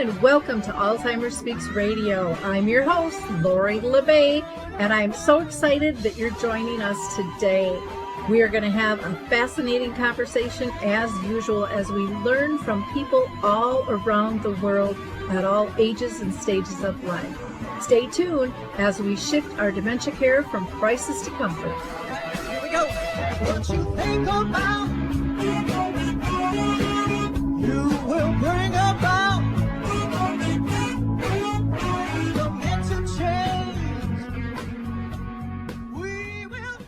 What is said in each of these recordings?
and welcome to Alzheimer Speaks Radio. I'm your host, Lori LeBay, and I'm so excited that you're joining us today. We are going to have a fascinating conversation as usual as we learn from people all around the world at all ages and stages of life. Stay tuned as we shift our dementia care from crisis to comfort. Here we go. What you think about, you will bring about dementia change. We will.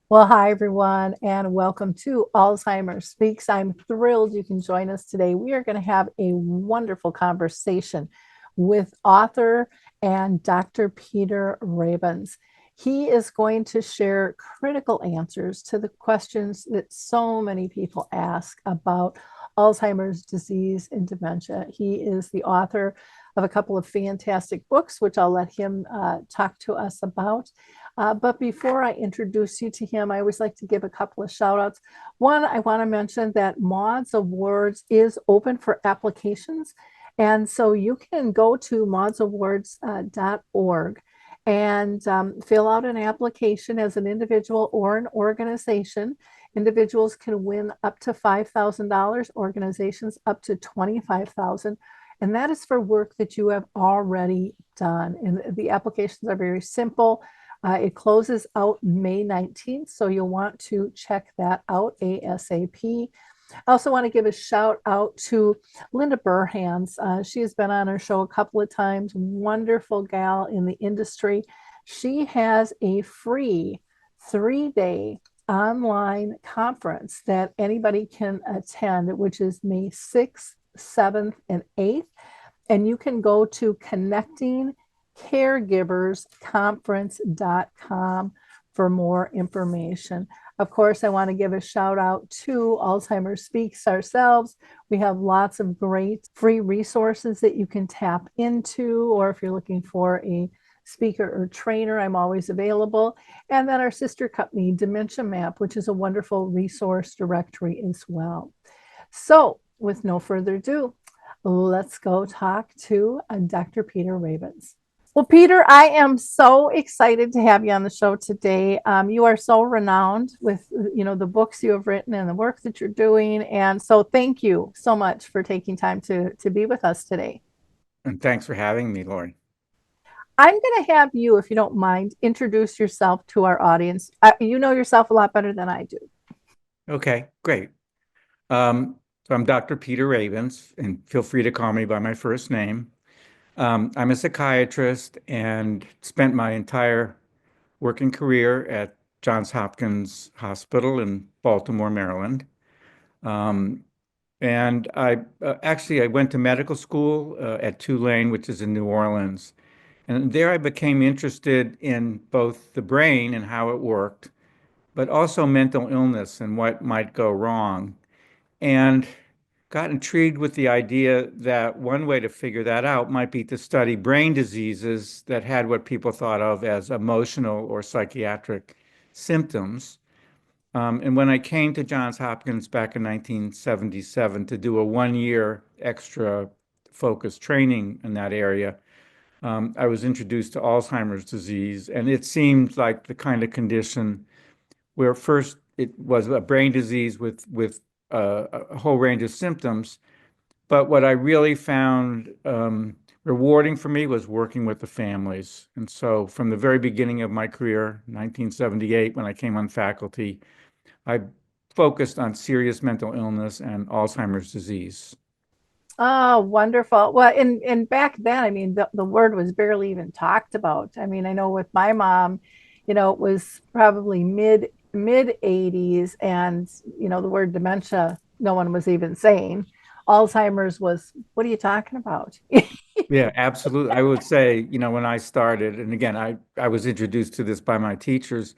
Well, hi, everyone, and welcome to Alzheimer Speaks. I'm thrilled you can join us today. We are going to have a wonderful conversation with author and Dr. Peter Rabins. He is going to share critical answers to the questions that so many people ask about Alzheimer's disease and dementia. He is the author of a couple of fantastic books, which I'll let him talk to us about. But before I introduce you to him, I always like to give a couple of shout outs. One, I want to mention that Maud's Awards is open for applications. And so you can go to maudsawards.org and fill out an application as an individual or an organization. Individuals can win up to $5,000, organizations up to $25,000. And that is for work that you have already done. And the applications are very simple. It closes out May 19th, so you'll want to check that out ASAP. I also want to give a shout out to Linda Burhans. She has been on our show a couple of times, wonderful gal in the industry. She has a free 3-day online conference that anybody can attend, which is May 6th, 7th, and 8th. And you can go to connectingcaregiversconference.com for more information. Of course, I want to give a shout out to Alzheimer Speaks ourselves. We have lots of great free resources that you can tap into, or if you're looking for a speaker or trainer, I'm always available. And then our sister company, Dementia Map, which is a wonderful resource directory as well. So with no further ado, let's go talk to Dr. Peter Rabins. Well, Peter, I am so excited to have you on the show today. You are so renowned with, the books you have written and the work that you're doing. And so thank you so much for taking time to be with us today. And thanks for having me, Lori. I'm going to have you, if you don't mind, introduce yourself to our audience. You know yourself a lot better than I do. Okay, great. So I'm Dr. Peter Rabins, and feel free to call me by my first name. I'm a psychiatrist and spent my entire working career at Johns Hopkins Hospital in Baltimore, Maryland. And I went to medical school at Tulane, which is in New Orleans. And there I became interested in both the brain and how it worked, but also mental illness and what might go wrong. And got intrigued with the idea that one way to figure that out might be to study brain diseases that had what people thought of as emotional or psychiatric symptoms. And when I came to Johns Hopkins back in 1977 to do a 1-year extra focused training in that area, I was introduced to Alzheimer's disease, and it seemed like the kind of condition where first it was a brain disease with a whole range of symptoms. But what I really found rewarding for me was working with the families. And so from the very beginning of my career, 1978, when I came on faculty, I focused on serious mental illness and Alzheimer's disease. Oh, wonderful. Well, and back then, I mean, the word was barely even talked about. I mean, I know with my mom, it was probably mid 80s, and the word dementia no one was even saying. Alzheimer's was, what are you talking about? Yeah, absolutely. I would say, when I started, and again, I was introduced to this by my teachers,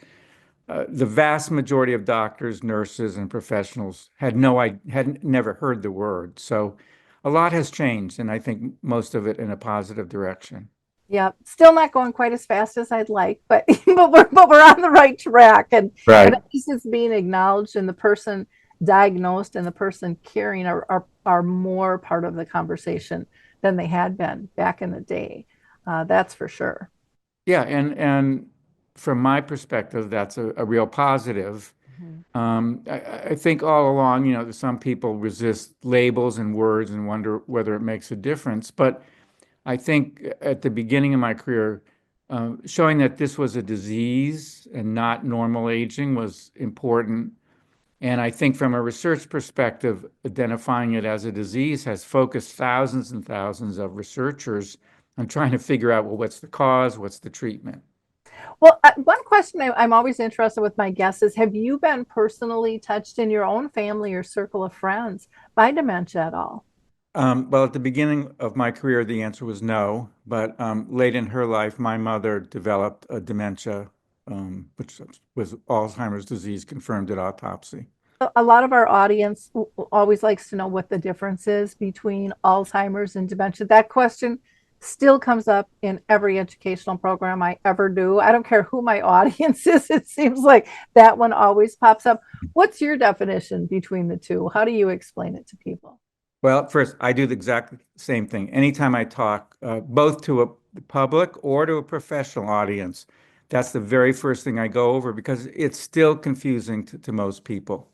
the vast majority of doctors, nurses, and professionals had never heard the word. So a lot has changed, and I think most of it in a positive direction. Yeah, still not going quite as fast as I'd like, but we're on the right track, and Right. at least it's being acknowledged, and the person diagnosed and the person caring are more part of the conversation than they had been back in the day. That's for sure. Yeah, and from my perspective, that's a real positive. Mhm. I think all along, some people resist labels and words and wonder whether it makes a difference. But I think at the beginning of my career, showing that this was a disease and not normal aging was important. And I think from a research perspective, identifying it as a disease has focused thousands and thousands of researchers on trying to figure out, well, what's the cause, what's the treatment? Well, one question I'm always interested with my guests is, have you been personally touched in your own family or circle of friends by dementia at all? Well, at the beginning of my career, the answer was no. But late in her life, my mother developed a dementia, which was Alzheimer's disease confirmed at autopsy. A lot of our audience always likes to know what the difference is between Alzheimer's and dementia. That question still comes up in every educational program I ever do. I don't care who my audience is, it seems like that one always pops up. What's your definition between the two? How do you explain it to people? Well, first, I do the exact same thing. Anytime I talk, both to a public or to a professional audience, that's the very first thing I go over because it's still confusing to most people.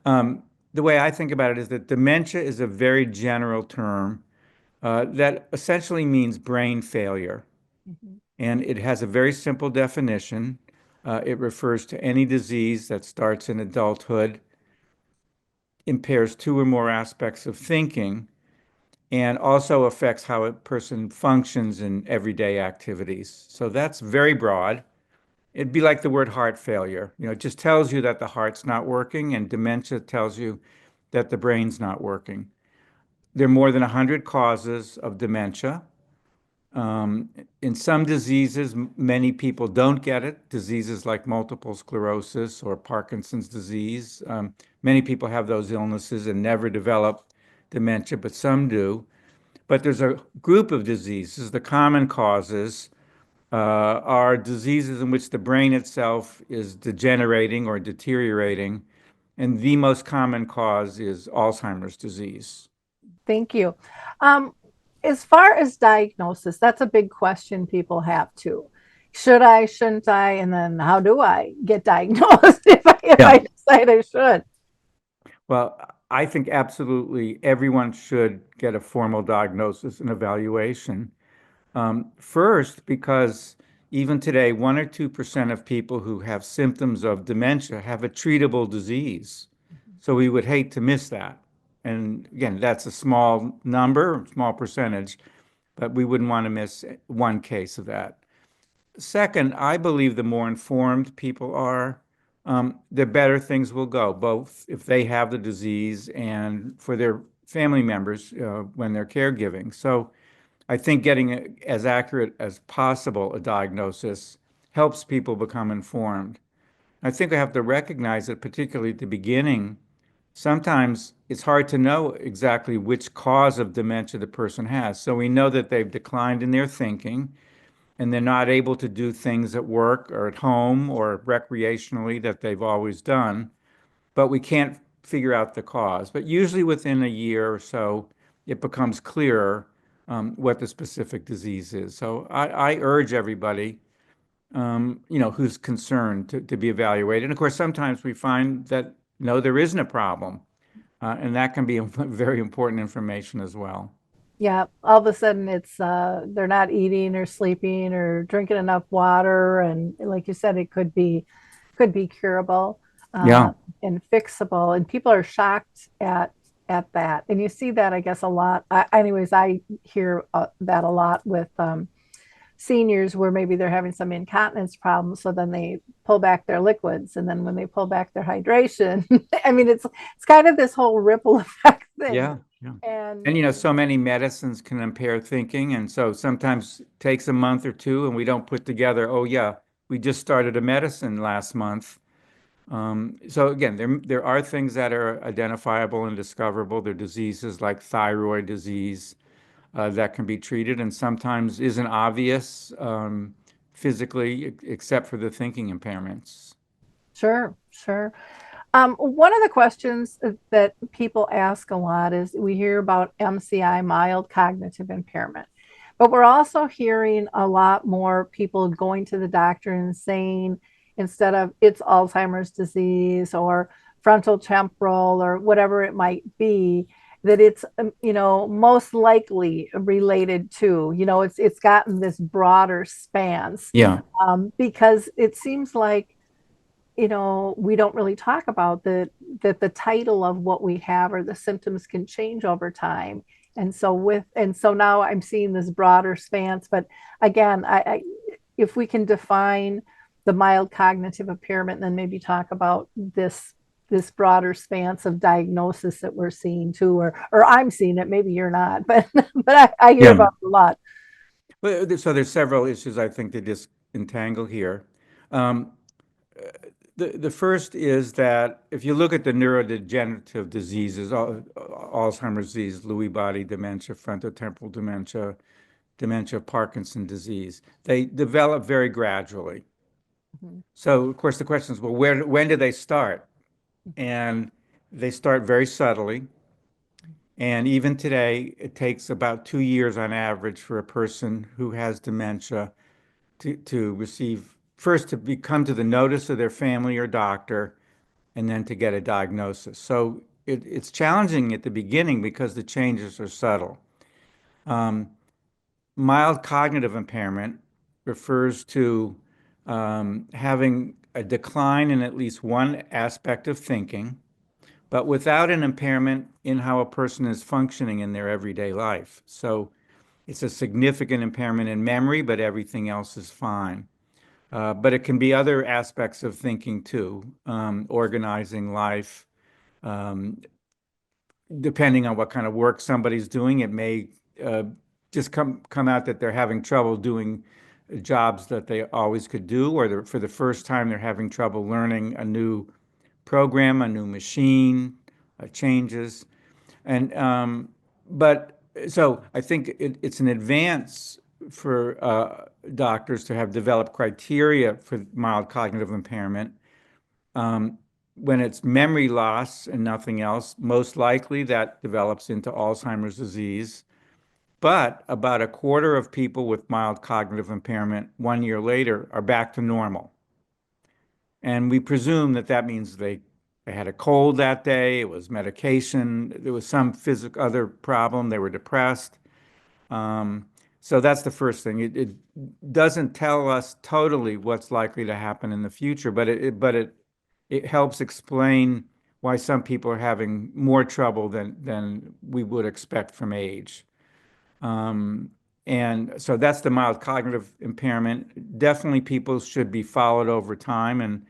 Um, the way I think about it is that dementia is a very general term that essentially means brain failure. Mhm. And it has a very simple definition. It refers to any disease that starts in adulthood, impairs two or more aspects of thinking, and also affects how a person functions in everyday activities. So that's very broad. It'd be like the word heart failure. It just tells you that the heart's not working, and dementia tells you that the brain's not working. There are more than 100 causes of dementia. Um, in some diseases, many people don't get it. Diseases like multiple sclerosis or Parkinson's disease. Many people have those illnesses and never develop dementia, but some do. But there's a group of diseases. The common causes are diseases in which the brain itself is degenerating or deteriorating. And the most common cause is Alzheimer's disease. Thank you. Um, as far as diagnosis, that's a big question people have too. Should I, shouldn't I? And then how do I get diagnosed if I Yeah. decide I should? Well, I think absolutely everyone should get a formal diagnosis and evaluation. First, because even today, 1 or 2% of people who have symptoms of dementia have a treatable disease. So we would hate to miss that. And again, that's a small number, small percentage, but we wouldn't want to miss one case of that. Second, I believe the more informed people are, the better things will go, both if they have the disease and for their family members when they're caregiving. So I think getting as accurate as possible a diagnosis helps people become informed. I think we have to recognize that, particularly at the beginning, sometimes it's hard to know exactly which cause of dementia the person has. So we know that they've declined in their thinking and they're not able to do things at work or at home or recreationally that they've always done, but we can't figure out the cause. But usually within a year or so, it becomes clearer what the specific disease is. So I urge everybody, who's concerned to be evaluated. And of course, sometimes we find that no, there isn't a problem, and that can be very important information as well. Yeah, all of a sudden it's they're not eating or sleeping or drinking enough water, and like you said, it could be curable Yeah, uh, and fixable, and people are shocked at that, and you see that I guess a lot. Anyways, I hear that a lot with seniors where maybe they're having some incontinence problems, so then they pull back their liquids, and then when they pull back their hydration, I mean it's kind of this whole ripple effect thing, yeah, yeah. and And so many medicines can impair thinking, and so sometimes it takes a month or two, and we don't put together, oh yeah, we just started a medicine last month. So again, there are things that are identifiable and discoverable. There are diseases like thyroid disease that can be treated, and sometimes isn't obvious physically, except for the thinking impairments. sure, sure. One of the questions that people ask a lot is we hear about MCI, mild cognitive impairment, but we're also hearing a lot more people going to the doctor and saying, instead of it's Alzheimer's disease or frontal temporal or whatever it might be, that it's most likely related to, it's gotten this broader spans, Yeah. because it seems like we don't really talk about that the title of what we have or the symptoms can change over time. And so now I'm seeing this broader stance. But again, if we can define the mild cognitive impairment, then maybe talk about this broader stance of diagnosis that we're seeing too, or I'm seeing it. Maybe you're not, but I hear Yeah. about it a lot. Well, so there's several issues I think to disentangle here. Um, the first is that if you look at the neurodegenerative diseases, Alzheimer's disease, Lewy body dementia, frontotemporal dementia, dementia, Parkinson disease, they develop very gradually. Mhm. So, of course, the question is, well, when do they start? And they start very subtly. And even today, it takes about 2 years on average for a person who has dementia to receive, first to come to the notice of their family or doctor, and then to get a diagnosis. So it's challenging at the beginning because the changes are subtle. Um, Mild cognitive impairment refers to having a decline in at least one aspect of thinking, but without an impairment in how a person is functioning in their everyday life. So it's a significant impairment in memory, but everything else is fine. But it can be other aspects of thinking too, organizing life. Um, Depending on what kind of work somebody's doing, it may just come out that they're having trouble doing jobs that they always could do, or for the first time they're having trouble learning a new program, a new machine, changes. And but so I think it's an advance for doctors to have developed criteria for mild cognitive impairment. Um, when it's memory loss and nothing else, most likely that develops into Alzheimer's disease. But about a quarter of people with mild cognitive impairment 1 year later are back to normal. And we presume that that means they had a cold that day, it was medication, there was some physical other problem, they were depressed. Um, so that's the first thing. It doesn't tell us totally what's likely to happen in the future, but it helps explain why some people are having more trouble than we would expect from age. Um, and so that's the mild cognitive impairment. Definitely people should be followed over time and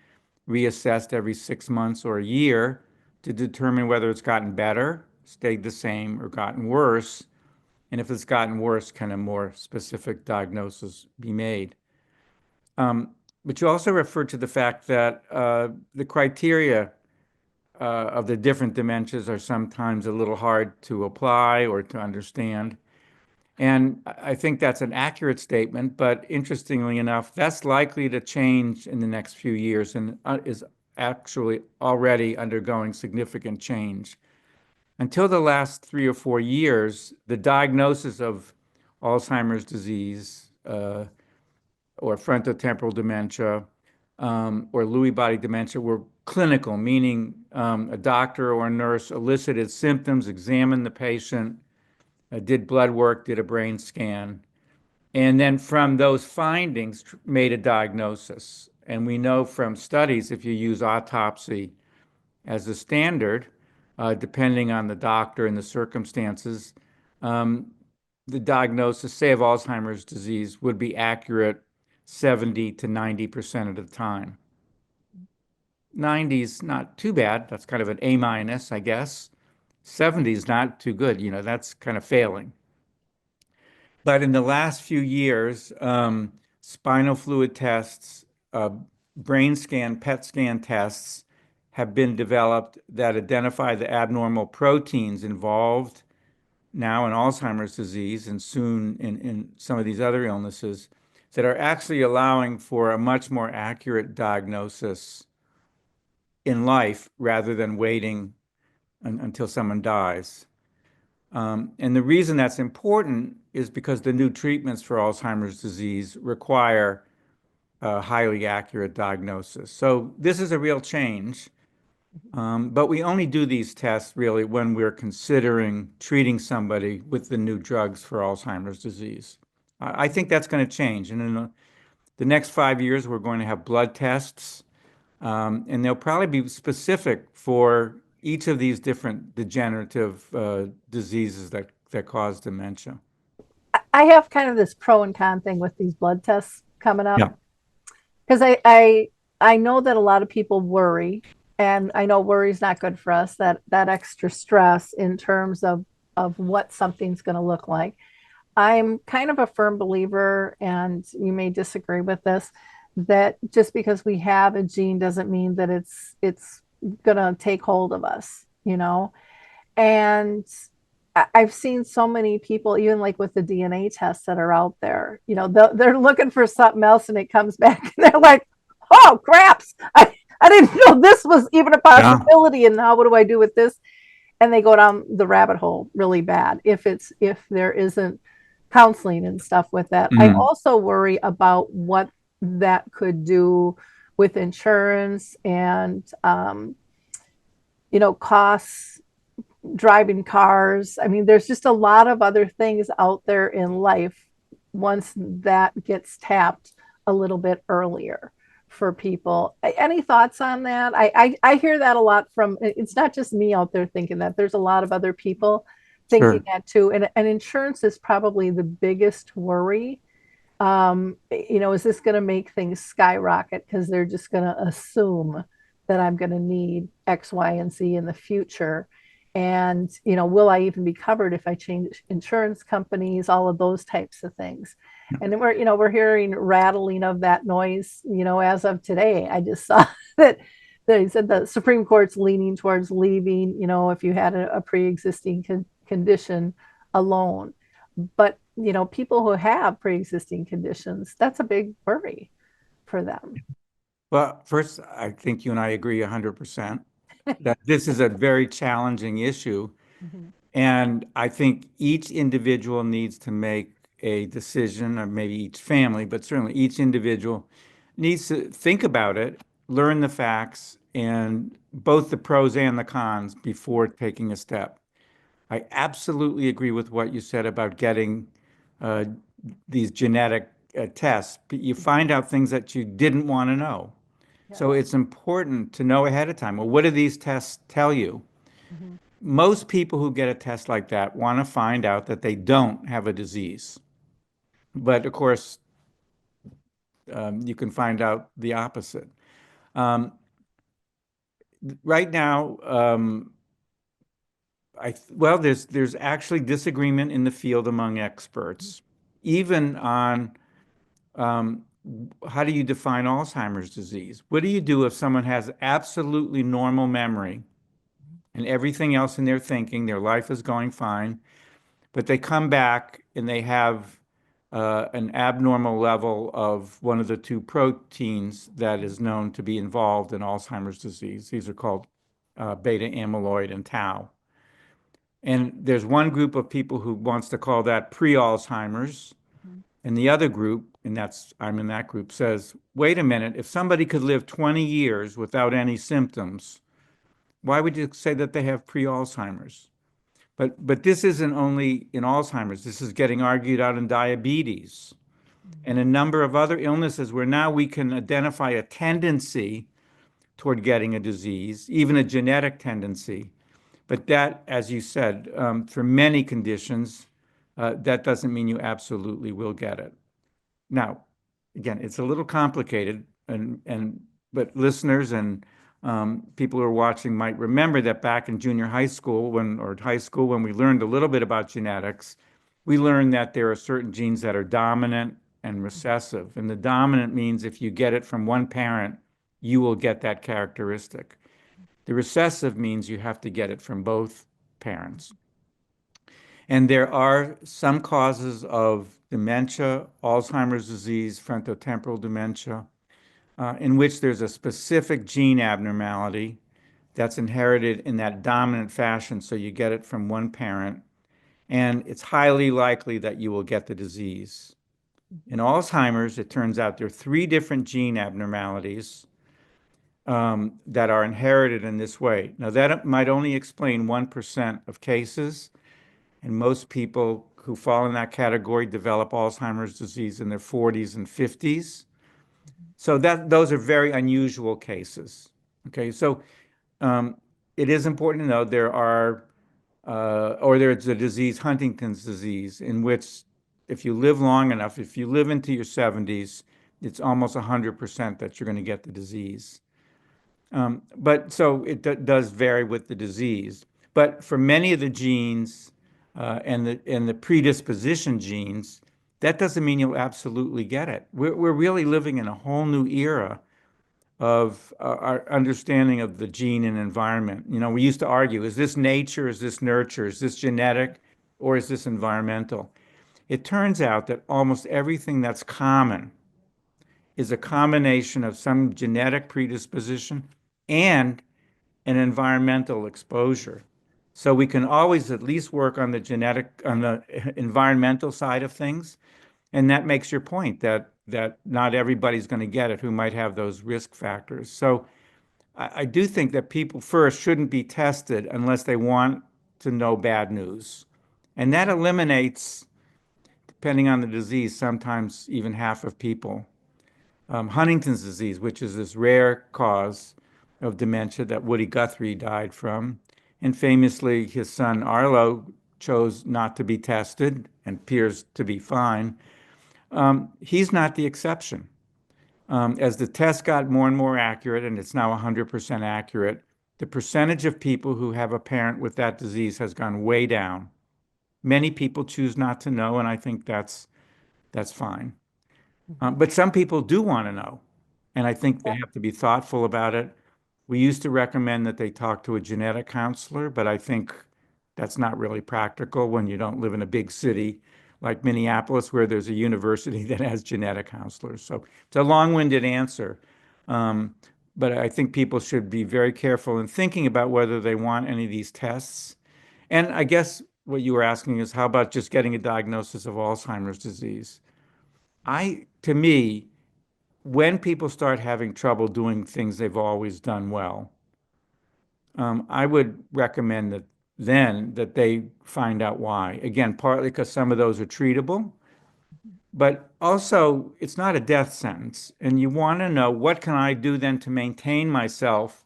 reassessed every 6 months or a year to determine whether it's gotten better, stayed the same, or gotten worse. And if it's gotten worse, can a more specific diagnosis be made? But you also referred to the fact that the criteria of the different dementias are sometimes a little hard to apply or to understand. And I think that's an accurate statement, but interestingly enough, that's likely to change in the next few years and is actually already undergoing significant change. Until the last 3 or 4 years, the diagnosis of Alzheimer's disease or frontotemporal dementia or Lewy body dementia were clinical, meaning a doctor or a nurse elicited symptoms, examined the patient, did blood work, did a brain scan, and then from those findings made a diagnosis. And we know from studies, if you use autopsy as a standard, depending on the doctor and the circumstances, um, the diagnosis, say, of Alzheimer's disease would be accurate 70 to 90% of the time. 90 is not too bad. That's kind of an A minus, I guess. 70 is not too good. That's kind of failing. But in the last few years, spinal fluid tests, brain scan, PET scan tests have been developed that identify the abnormal proteins involved now in Alzheimer's disease and soon in some of these other illnesses that are actually allowing for a much more accurate diagnosis in life rather than waiting until someone dies. And the reason that's important is because the new treatments for Alzheimer's disease require a highly accurate diagnosis. So this is a real change. But we only do these tests really when we're considering treating somebody with the new drugs for Alzheimer's disease. I think that's going to change. And in the next 5 years, we're going to have blood tests, and they'll probably be specific for each of these different degenerative diseases that cause dementia. I have kind of this pro and con thing with these blood tests coming up Yeah. because I know that a lot of people worry, and I know worry is not good for us. That extra stress in terms of what something's going to look like. I'm kind of a firm believer, and you may disagree with this, that just because we have a gene doesn't mean that it's going to take hold of us, you know? And I've seen so many people, even like with the DNA tests that are out there, you know, they're looking for something else and it comes back and they're like, oh, craps. I didn't know this was even a Yeah. possibility. And now what do I do with this? And they go down the rabbit hole really bad if there isn't counseling and stuff with that. I Mhm. also worry about what that could do with insurance and costs, driving cars. I mean, there's just a lot of other things out there in life once that gets tapped a little bit earlier for people. Any thoughts on that? I hear that a lot from, it's not just me out there thinking that. There's a lot of other people thinking Sure. that too. And insurance is probably the biggest worry. Is this going to make things skyrocket because they're just going to assume that I'm going to need X, Y, and Z in the future? And, will I even be covered if I change insurance companies, all of those types of things. And then we're hearing rattling of that noise, as of today. I just saw that they said the Supreme Court's leaning towards leaving, if you had a pre-existing condition alone. But, people who have pre-existing conditions, that's a big worry for them. Well, first, I think you and I agree 100% that this is a very challenging issue. Mhm. And I think each individual needs to make a decision, or maybe each family, but certainly each individual needs to think about it, learn the facts, and both the pros and the cons before taking a step. I absolutely agree with what you said about getting uh, these genetic tests, but you find out things that you didn't want to know. Yeah. So it's important to know ahead of time. Well, what do these tests tell you? Mhm. Most people who get a test like that want to find out that they don't have a disease. But of course, you can find out the opposite. Um, right now, well, there's actually disagreement in the field among experts, even on um, how do you define Alzheimer's disease? What do you do if someone has absolutely normal memory and everything else in their thinking, their life is going fine, but they come back and they have an abnormal level of one of the two proteins that is known to be involved in Alzheimer's disease. These are called beta amyloid and tau. And there's one group of people who wants to call that pre-Alzheimer's, Mhm. and the other group, and I'm in that group, says, wait a minute, if somebody could live 20 years without any symptoms, why would you say that they have pre-Alzheimer's? But this isn't only in Alzheimer's. This is getting argued out in diabetes and a number of other illnesses where now we can identify a tendency toward getting a disease, even a genetic tendency. But that, as you said, for many conditions, that doesn't mean you absolutely will get it. Now, again, it's a little complicated, but listeners and people who are watching might remember that back in junior high school or high school, when we learned a little bit about genetics, we learned that there are certain genes that are dominant and recessive. And the dominant means if you get it from one parent, you will get that characteristic. The recessive means you have to get it from both parents. And there are some causes of dementia, Alzheimer's disease, frontotemporal dementia, in which there's a specific gene abnormality that's inherited in that dominant fashion. So you get it from one parent, and it's highly likely that you will get the disease. In Alzheimer's, it turns out there are three different gene abnormalities that are inherited in this way. Now, that might only explain 1% of cases, and most people who fall in that category develop Alzheimer's disease in their 40s and 50s. So those are very unusual cases. Okay, so it is important to know there's a disease, Huntington's disease, in which if you live long enough, if you live into your 70s, it's almost 100% that you're going to get the disease. But so it does vary with the disease. But for many of the genes and the predisposition genes, that doesn't mean you'll absolutely get it. We're really living in a whole new era of our understanding of the gene and environment. You know, we used to argue, is this nature, is this nurture, is this genetic, or is this environmental? It turns out that almost everything that's common is a combination of some genetic predisposition and an environmental exposure. So we can always at least work on the environmental side of things. And that makes your point that not everybody's going to get it who might have those risk factors. So I do think that people first shouldn't be tested unless they want to know bad news. And that eliminates, depending on the disease, sometimes even half of people. Huntington's disease, which is this rare cause of dementia that Woody Guthrie died from. And famously, his son Arlo chose not to be tested and appears to be fine. He's not the exception. As the test got more and more accurate, and it's now 100% accurate, the percentage of people who have a parent with that disease has gone way down. Many people choose not to know, and I think that's fine. But some people do want to know, and I think they have to be thoughtful about it. We used to recommend that they talk to a genetic counselor, but I think that's not really practical when you don't live in a big city like Minneapolis, where there's a university that has genetic counselors. So it's a long-winded answer. But I think people should be very careful in thinking about whether they want any of these tests. And I guess what you were asking is, how about just getting a diagnosis of Alzheimer's disease? To me, when people start having trouble doing things they've always done well, I would recommend that they find out why. Again, partly because some of those are treatable, but also it's not a death sentence. And you want to know, what can I do then to maintain myself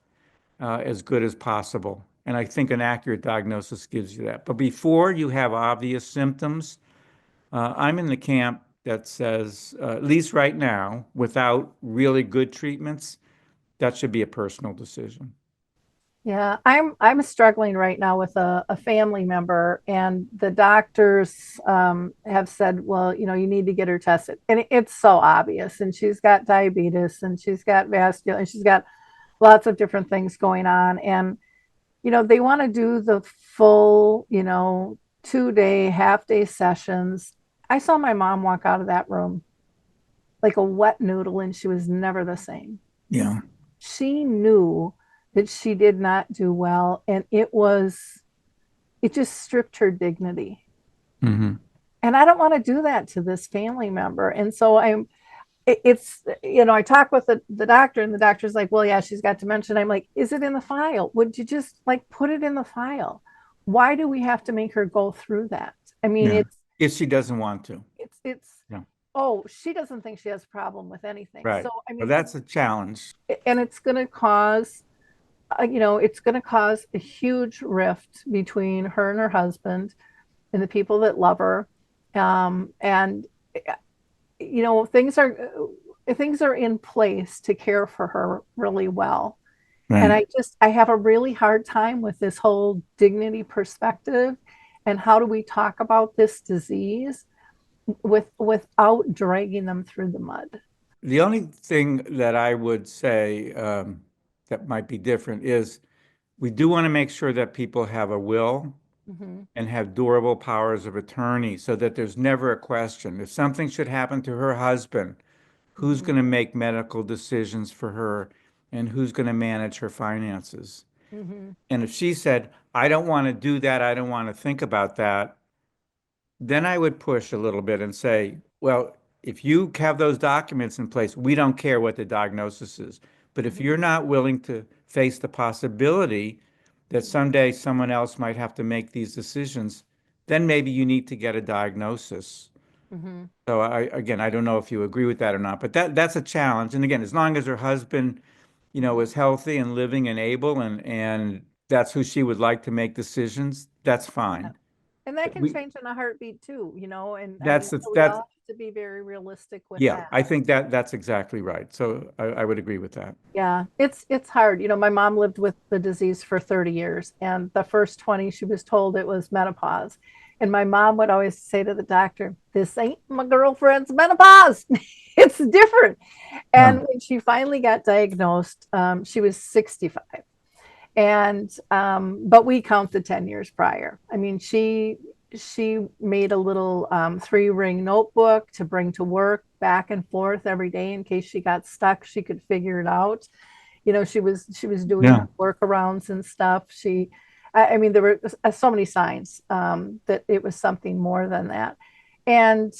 as good as possible? And I think an accurate diagnosis gives you that. But before you have obvious symptoms, I'm in the camp that says, at least right now, without really good treatments, that should be a personal decision. Yeah, I'm struggling right now with a family member, and the doctors have said, well, you know, you need to get her tested, and it's so obvious. And she's got diabetes, and she's got vascular, and she's got lots of different things going on. And you know, they want to do the full, you know, 2-day, half-day sessions. I saw my mom walk out of that room like a wet noodle, and she was never the same. Yeah. She knew that she did not do well, and it just stripped her dignity. Mm-hmm. And I don't want to do that to this family member. And so it's, you know, I talk with the doctor, and the doctor's like, well, yeah, she's got dementia. And I'm like, is it in the file? Would you just like put it in the file? Why do we have to make her go through that? I mean, Yeah. If she doesn't want to. Yeah. Oh, she doesn't think she has a problem with anything. Right. So, I mean, well, that's a challenge. and it's going to cause, you know, it's going to cause a huge rift between her and her husband and the people that love her. And, you know, things are in place to care for her really well. Right. And I have a really hard time with this whole dignity perspective, and how do we talk about this disease without dragging them through the mud. The only thing that I would say that might be different is we do want to make sure that people have a will and have durable powers of attorney, so that there's never a question. If something should happen to her husband, who's going to make medical decisions for her, and who's going to manage her finances? Mhm. And if she said, I don't want to do that, I don't want to think about that, then I would push a little bit and say, well, if you have those documents in place, we don't care what the diagnosis is. But if Mhm. you're not willing to face the possibility that someday someone else might have to make these decisions, then maybe you need to get a diagnosis. Mhm. So again, I don't know if you agree with that or not, but that's a challenge. And again, as long as her husband, Mhm. is healthy and living and able and that's who she would like to make decisions, that's Yeah. fine. And that But can change in a heartbeat too, and I mean, so we all that's have to be very realistic with yeah, that. I think that's exactly right. So I would agree with that. Yeah, it's hard. My mom lived with the disease for 30 years, and the first 20 she was told it was menopause. And my mom would always say to the doctor, "This ain't my girlfriend's menopause. It's different." Yeah. And when she finally got diagnosed, she was 65. And but we count the 10 years prior. I mean, she made a little 3-ring notebook to bring to work back and forth every day in case she got stuck, she could figure it out. She was doing Yeah. workarounds and stuff. I mean, there were so many signs that it was something more than that. And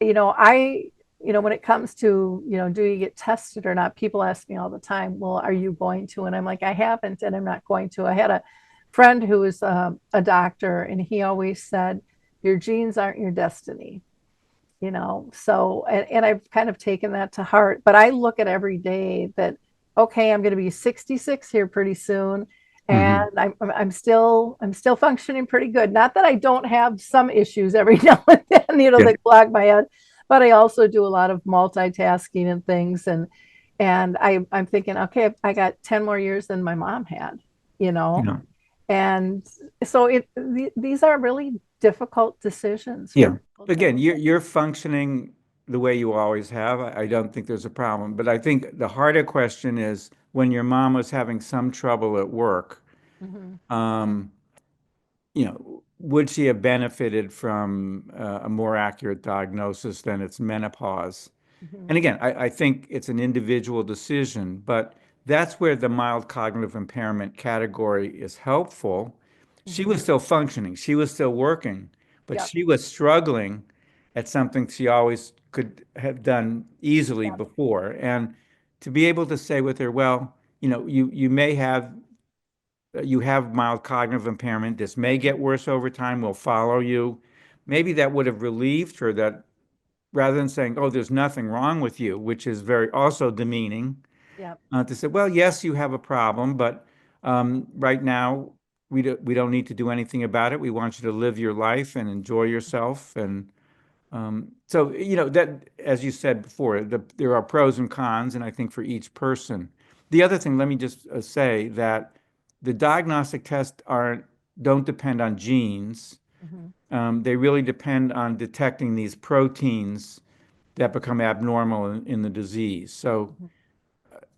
I when it comes to do you get tested or not, people ask me all the time, well, are you going to? And I'm like, I haven't, and I'm not going to. I had a friend who was a doctor, and he always said, your genes aren't your destiny. So and I've kind of taken that to heart, but I look at every day that, okay, I'm going to be 66 here pretty soon, Hmm. and I'm still functioning pretty good. Not that I don't have some issues every now and then, Yeah. that clog my head, but I also do a lot of multitasking and things, and I'm thinking, okay, I got 10 more years than my mom had, you know Yeah. and so these are really difficult decisions for Yeah. people to Again, make. you're functioning the way you always have. I don't think there's a problem. But I think the harder question is when your mom was having some trouble at work, Mhm, um, would she have benefited from a more accurate diagnosis than it's menopause? mhm, And again, I think it's an individual decision, but that's where the mild cognitive impairment category is helpful. She mhm. was still functioning, she was still working, but Yep, she was struggling at something she always could have done easily yep, before. And to be able to say with her, well, you have mild cognitive impairment. This may get worse over time. We'll follow you. Maybe that would have relieved her that rather than saying, "Oh, there's nothing wrong with you," which is very also demeaning, yep. to say, "Well, yes, you have a problem, but right now we don't need to do anything about it. We want you to live your life and enjoy yourself." And so, that, as you said before, there are pros and cons, and I think for each person. The other thing, let me just say that the diagnostic tests don't depend on genes. Mhm, They really depend on detecting these proteins that become abnormal in the disease. So,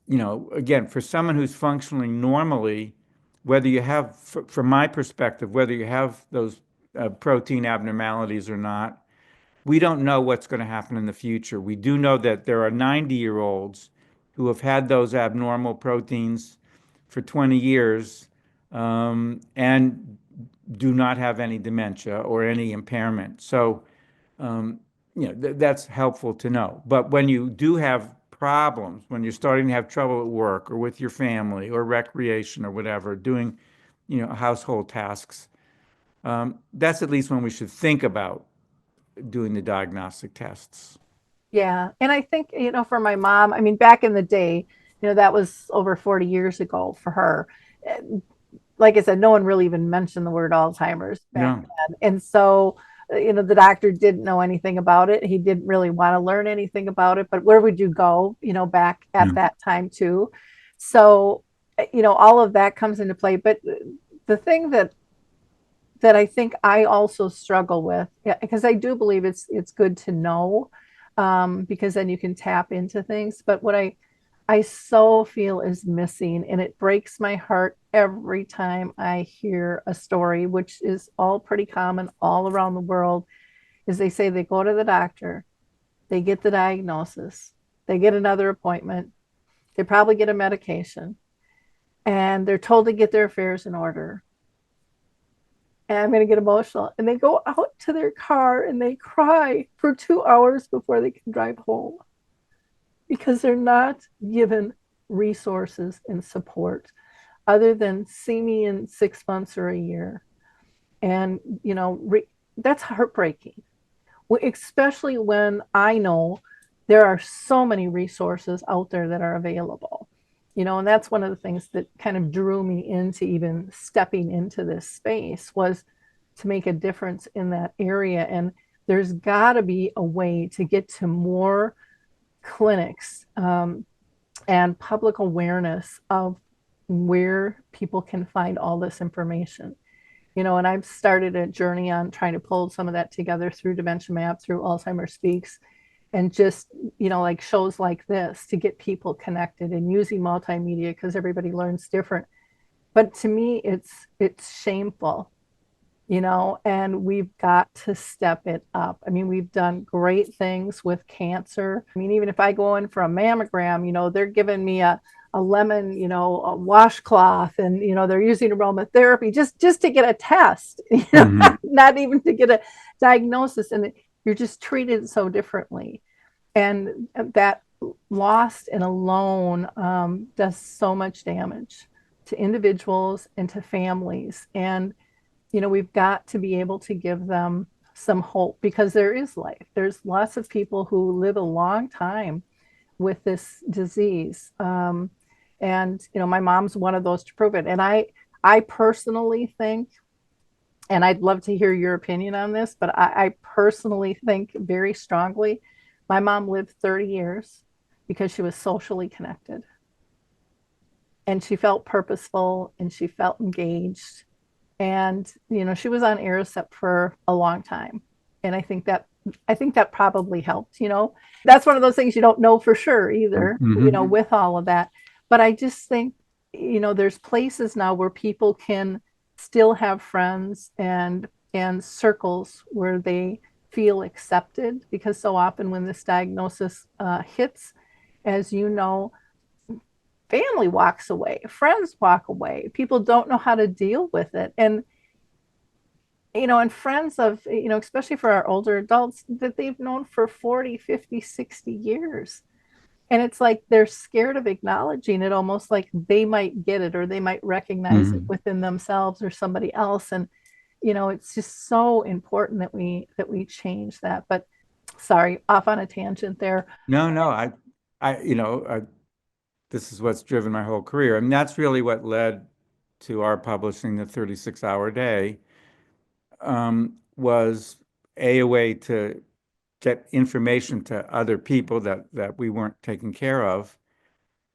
mhm, again, for someone who's functioning normally, whether you have, from my perspective, whether you have those protein abnormalities or not, we don't know what's going to happen in the future. We do know that there are 90-year-olds who have had those abnormal proteins for 20 years and do not have any dementia or any impairment. So, um, that's helpful to know. But when you do have problems, when you're starting to have trouble at work or with your family or recreation or whatever, doing, household tasks, that's at least when we should think about doing the diagnostic tests. yeah, and I think, for my mom, I mean, back in the day, that was over 40 years ago for her. Like I said, no one really even mentioned the word Alzheimer's back Yeah, then. And so, the doctor didn't know anything about it. He didn't really want to learn anything about it. But where would you go, back at yeah, that time, too? So, all of that comes into play. But the thing that I think I also struggle with, yeah, because I do believe it's good to know, because then you can tap into things. But what I so feel is missing, and it breaks my heart every time I hear a story, which is all pretty common all around the world, is they say they go to the doctor, they get the diagnosis, they get another appointment, they probably get a medication, and they're told to get their affairs in order. And I'm going to get emotional. And they go out to their car and they cry for 2 hours before they can drive home because they're not given resources and support other than see me in 6 months or a year. And, that's heartbreaking, especially when I know there are so many resources out there that are available. And that's one of the things that kind of drew me into even stepping into this space, was to make a difference in that area. And there's got to be a way to get to more clinics, and public awareness of where people can find all this information. And I've started a journey on trying to pull some of that together through Dementia Map, through Alzheimer Speaks, and just, like shows like this to get people connected and using multimedia, because everybody learns different. But to me, it's shameful, and we've got to step it up. I mean, we've done great things with cancer. I mean, even if I go in for a mammogram, they're giving me a lemon, a washcloth, and they're using aromatherapy just to get a test, not even to get a diagnosis, and you're just treated so differently, and that lost and alone does so much damage to individuals and to families. And we've got to be able to give them some hope, because there is life. There's lots of people who live a long time with this disease. And my mom's one of those to prove it. And I personally think, and I'd love to hear your opinion on this, but I personally think very strongly, my mom lived 30 years because she was socially connected. And she felt purposeful and she felt engaged. And, she was on Aricept for a long time. And I think that probably helped. That's one of those things you don't know for sure either, with all of that. But I just think, there's places now where people can still have friends and circles where they feel accepted, because so often when this diagnosis hits, as family walks away, friends walk away, people don't know how to deal with it. And friends of, especially for our older adults that they've known for 40, 50, 60 years. And it's like they're scared of acknowledging it, almost like they might get it or they might recognize it within themselves or somebody else. And, it's just so important that we change that. But sorry, off on a tangent there. No, this is what's driven my whole career. And that's really what led to our publishing the 36-hour day, was a way to get information to other people that we weren't taking care of,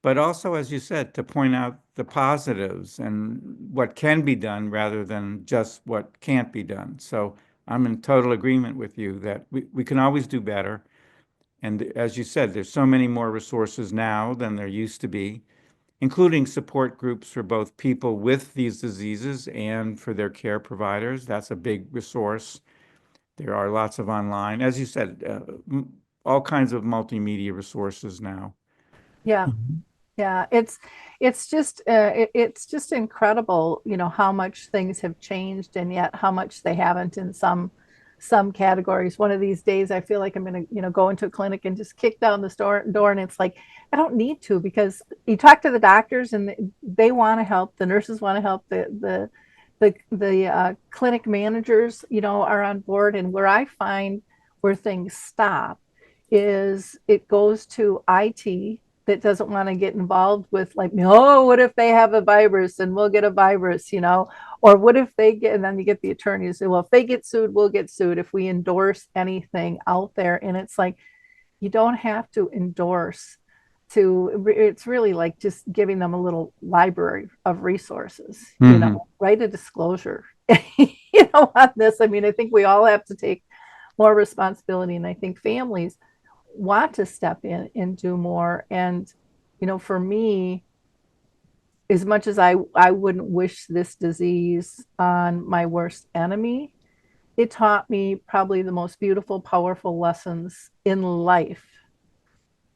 but also, as you said, to point out the positives and what can be done rather than just what can't be done. So I'm in total agreement with you that we can always do better. And as you said, there's so many more resources now than there used to be, including support groups for both people with these diseases and for their care providers. That's a big resource. There are lots of online, as you said, all kinds of multimedia resources now. Yeah. Yeah, it's just incredible, how much things have changed, and yet how much they haven't in some categories. One of these days, I feel like I'm going to, go into a clinic and just kick down the door, and it's like I don't need to, because you talk to the doctors and they want to help, the nurses want to help, the clinic managers, are on board. And where I find where things stop is it goes to IT that doesn't want to get involved with, like, oh, what if they have a virus and we'll get a virus, or what if they get, and then you get the attorneys say, well, if they get sued, we'll get sued if we endorse anything out there. And it's like, you don't have to endorse it's really like just giving them a little library of resources, write a disclosure, on this. I mean, I think we all have to take more responsibility. And I think families want to step in and do more. And, for me, as much as I wouldn't wish this disease on my worst enemy, it taught me probably the most beautiful, powerful lessons in life.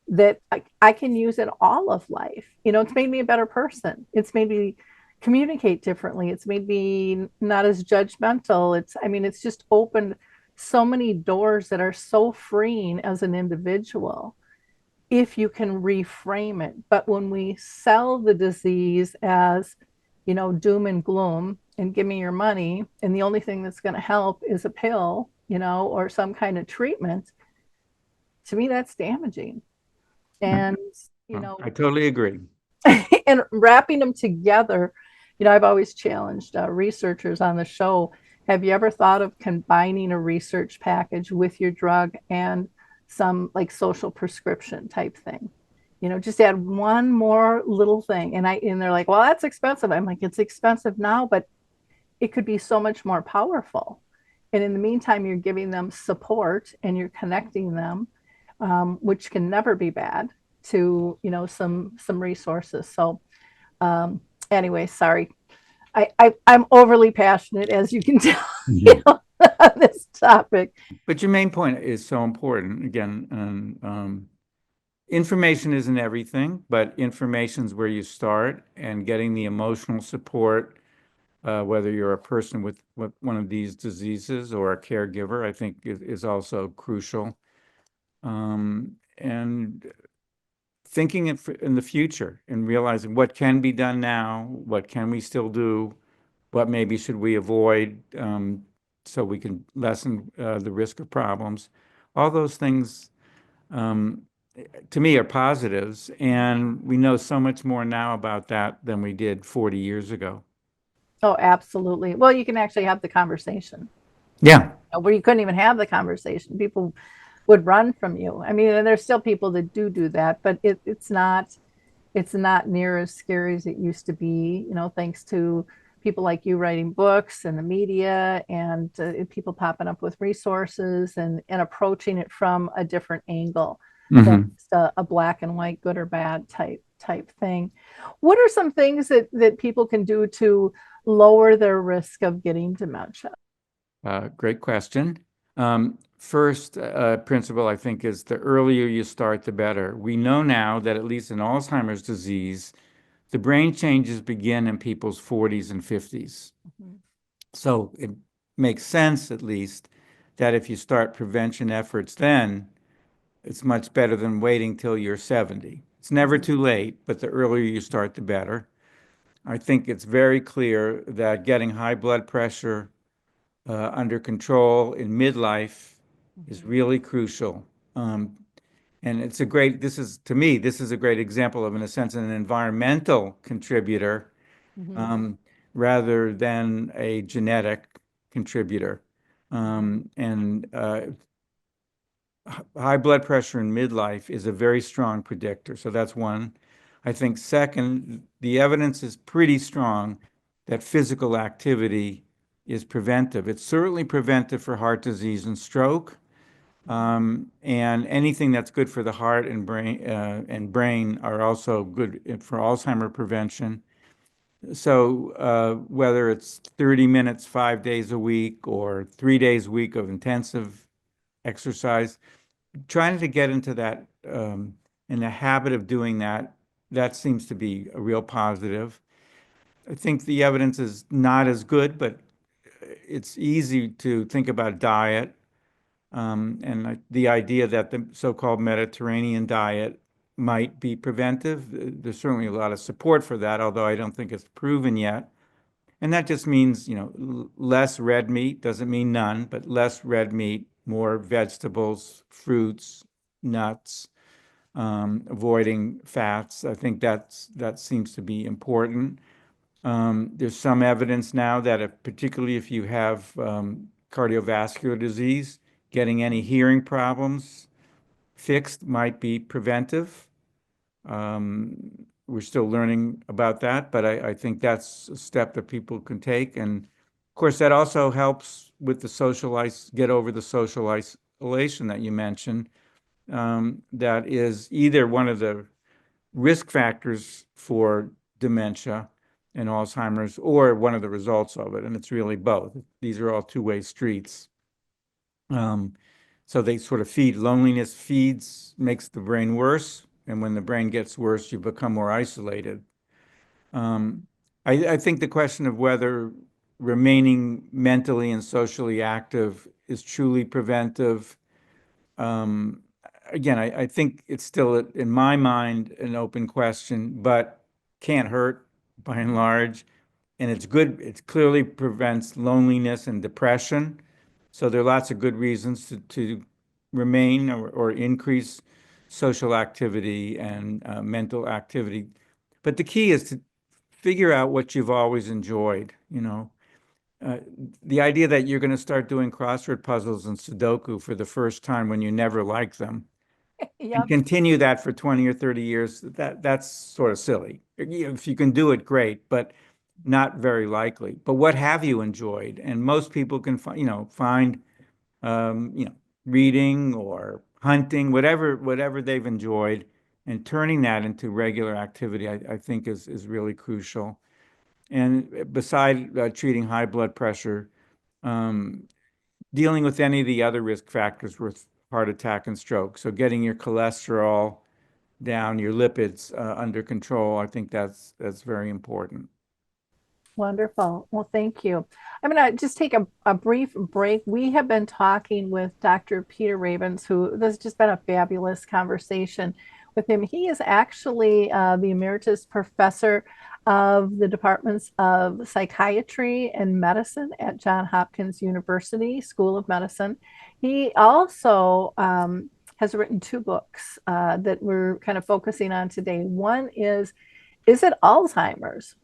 that I can use in all of life. It's made me a better person. It's made me communicate differently. It's made me not as judgmental. It's just opened so many doors that are so freeing as an individual if you can reframe it. But when we sell the disease as, doom and gloom and give me your money, and the only thing that's going to help is a pill, or some kind of treatment, to me, that's damaging. And, you Well, know, I totally agree. and wrapping them together, I've always challenged researchers on the show. Have you ever thought of combining a research package with your drug and some like social prescription type thing? Just add one more little thing. And they're like, well, that's expensive. I'm like, it's expensive now, but it could be so much more powerful. And in the meantime, you're giving them support and you're connecting them, which can never be bad, to some resources. So anyway, sorry, I'm overly passionate, as you can tell, on this topic. But your main point is so important. Again, information isn't everything, but information's where you start, and getting the emotional support, whether you're a person with one of these diseases or a caregiver, I think is also crucial. And thinking in the future and realizing what can be done now, what can we still do, what maybe should we avoid, so we can lessen the risk of problems. All those things, to me, are positives, and we know so much more now about that than we did 40 years ago. Oh, absolutely. Well, you can actually have the conversation Yeah. where you couldn't even have the conversation. People would run from you. And there's still people that do that, but it's not near as scary as it used to be, thanks to people like you writing books and the media, and people popping up with resources, and approaching it from a different angle than Hmm. just a black and white, good or bad type thing. What are some things that people can do to lower their risk of getting dementia? Great question. First principle, I think, is the earlier you start, the better. We know now that at least in Alzheimer's disease, the brain changes begin in people's 40s and 50s. Mhm. So it makes sense, at least, that if you start prevention efforts then, it's much better than waiting till you're 70. It's never too late, but the earlier you start, the better. I think it's very clear that getting high blood pressure under control in midlife is Mhm. really crucial. Um, and to me, this is a great example of, in a sense, an environmental contributor, Mhm. um, rather than a genetic contributor. Mhm. And high blood pressure in midlife is a very strong predictor. So that's one. I think second, the evidence is pretty strong that physical activity is preventive. It's certainly preventive for heart disease and stroke, and anything that's good for the heart and brain are also good for Alzheimer prevention. So whether it's 30 minutes, 5 days a week, or 3 days a week of intensive exercise, trying to get into that, in the habit of doing that, that seems to be a real positive. I think the evidence is not as good, but it's easy to think about diet, and the idea that the so-called Mediterranean diet might be preventive. There's certainly a lot of support for that, although I don't think it's proven yet. And that just means, less red meat, doesn't mean none, but less red meat, more vegetables, fruits, nuts, avoiding fats. I think that seems to be important. There's some evidence now that particularly if you have cardiovascular disease, getting any hearing problems fixed might be preventive. We're still learning about that, but I think that's a step that people can take. And of course, that also helps with get over the social isolation that you mentioned. That is either one of the risk factors for dementia and Alzheimer's, or one of the results of it. And it's really both. These are all two-way streets. Um, So they sort of feed. Loneliness makes the brain worse. And when the brain gets worse, you become more isolated. Um, I think the question of whether remaining mentally and socially active is truly preventive. Um, Again, I think it's still, in my mind, an open question, but can't hurt by and large. And it's good. It clearly prevents loneliness and depression. So there are lots of good reasons to remain or increase social activity and mental activity. But the key is to figure out what you've always enjoyed, uh, the idea that you're going to start doing crossword puzzles and Sudoku for the first time when you never liked them and Yep. continue that for 20 or 30 years, that's sort of silly. If you can do it, great, but not very likely. But what have you enjoyed? And most people can find, um, you know, reading or hunting, whatever they've enjoyed, and turning that into regular activity, I think is really crucial. And beside treating high blood pressure, um, dealing with any of the other risk factors with heart attack and stroke. So getting your cholesterol down, your lipids under control, I think that's very important. Wonderful. Well, thank you. I'm going to just take a brief break. We have been talking with Dr. Peter Rabins, who this has just been a fabulous conversation with him. He is actually the emeritus professor of the departments of psychiatry and medicine at Johns Hopkins University School of Medicine. He also has written two books that we're kind of focusing on today. One Is It Alzheimer's?